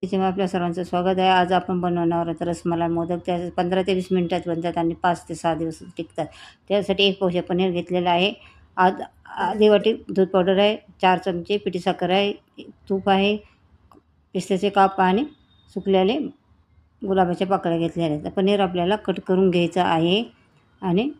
त्याच्यामुळे आपल्या सर्वांचं स्वागत आहे. आज आपण बनवणार आहोत रसमलाई मोदक. त्या 15 ते 20 मिनिटात बनतात आणि 5 ते 6 दिवस टिकतात. त्यासाठी 1 पावशेर पनीर घेतलेलं आहे. आज अर्धी वाटी दूध पावडर आहे, 4 चमचे पिठी साखर आहे, तूप आहे, पिस्त्याचे काप आणि सुकलेले गुलाबाच्या पाकळ्या घेतलेल्या आहेत. पनीर आपल्याला कट करून घ्यायचं आहे आणि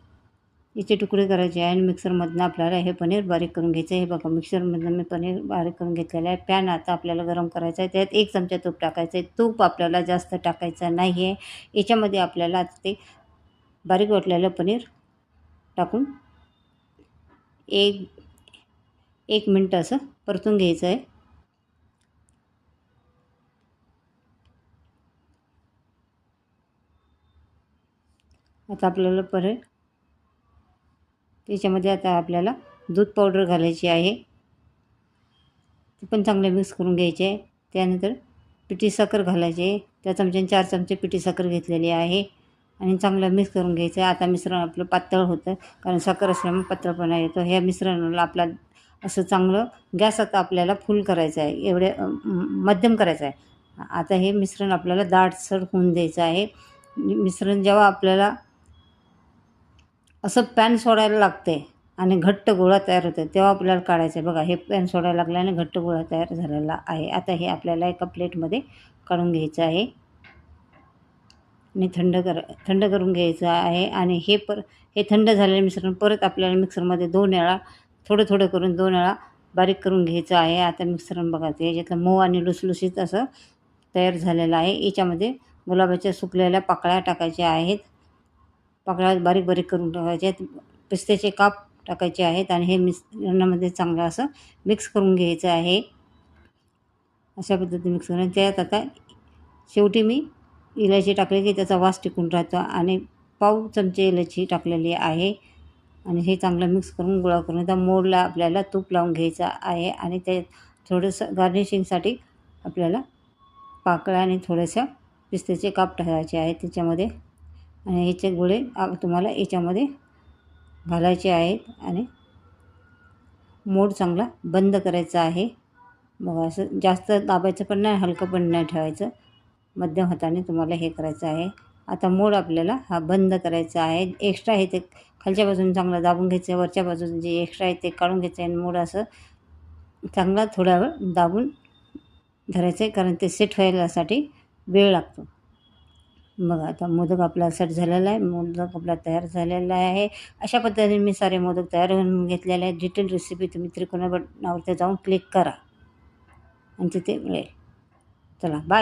याचे तुकडे करायचे आहे आणि मिक्सरमधनं आपल्याला हे पनीर बारीक करून घ्यायचं आहे. हे बघा मिक्सरमधनं मी पनीर बारीक करून घेतलेलं आहे. पॅन आता आपल्याला गरम करायचा आहे. त्यात 1 चमचा तूप टाकायचं आहे. तूप आपल्याला जास्त टाकायचं नाही आहे. याच्यामध्ये आपल्याला ते बारीक वाटलेलं पनीर टाकून एक 1 मिनटं असं परतून घ्यायचं आहे. आता आपल्याला पनीर त्याच्यामध्ये आता आपल्याला दूध पावडर घालायची आहे. ती पण चांगले मिक्स करून घ्यायचे आहे. त्यानंतर पिठी साखर घालायची आहे. त्या चमच्याने 4 चमचे पिठी साखर घेतलेली आहे आणि चांगलं मिक्स करून घ्यायचं आहे. आता मिश्रण आपलं पातळ होतं कारण साखर असल्यामुळे पातळपणा येतो. ह्या मिश्रणाला आपला असं चांगलं गॅस आता आपल्याला फुल करायचं आहे, एवढे मध्यम करायचं आहे. आता हे मिश्रण आपल्याला दाटसर होऊन द्यायचं आहे. मिश्रण जेव्हा आपल्याला असं पॅन सोडायला लागते आणि घट्ट गोळा तयार होतो तेव्हा आपल्याला काढायचं आहे. बघा हे पॅन सोडायला लागल्याने घट्ट गोळा तयार झालेला आहे. आता हे आपल्याला एका प्लेटमध्ये काढून घ्यायचं आहे आणि थंड करून घ्यायचं आहे. आणि हे थंड झालेलं मिश्रण परत आपल्याला मिक्सरमध्ये 2 वेळा थोडं करून 2 वेळा बारीक करून घ्यायचं आहे. आता मिश्रण बघा ते याच्यातलं मऊ आणि लुसलुशीत असं तयार झालेलं आहे. याच्यामध्ये गुलाबाच्या सुकलेल्या पाकळ्या टाकायच्या आहेत. पाकळ्या बारीक करून टाकायच्या आहेत. पिस्त्याचे काप टाकायचे आहेत आणि हे मिश्रणामध्ये चांगलं असं मिक्स करून घ्यायचं आहे. अशा पद्धतीने मिक्स करून त्यात आता शेवटी मी इलायची टाकली की त्याचा वास टिकून राहतो आणि पाव चमचे इलायची टाकलेली आहे आणि हे चांगलं मिक्स करून गोळा करून त्या मोडला आपल्याला तूप लावून घ्यायचं आहे आणि ते थोडंसं गार्निशिंगसाठी आपल्याला पाकळ्या आणि थोड्याशा पिस्त्याचे काप टाकायचे आहेत त्याच्यामध्ये आणि ह्याचे गोळे तुम्हाला याच्यामध्ये घालायचे आहेत आणि मोड चांगला बंद करायचा आहे. बघा असं जास्त दाबायचं पण नाही, हलकं पण नाही ठेवायचं. मध्यम हाताने तुम्हाला हे करायचं आहे. आता मोड आपल्याला हा बंद करायचा आहे. एक्स्ट्रा आहे ते खालच्या बाजूने चांगलं दाबून घ्यायचं, वरच्या बाजूने जे एक्स्ट्रा आहे ते काढून घ्यायचं आहे. मोड असं चांगला थोडा वेळ दाबून धरायचं आहे कारण ते सेट व्हायलासाठी वेळ लागतो. बघा आता मोदक आपला सेट झालेला आहे. मोदक आपला तयार झालेला आहे. अशा पद्धतीने मी सारे मोदक तयार करून घेतलेले आहेत. डिटेल रेसिपी तुम्ही त्रिकोणा बटनावरती जाऊन क्लिक करा आणि तिथे मिळेल. चला बाय.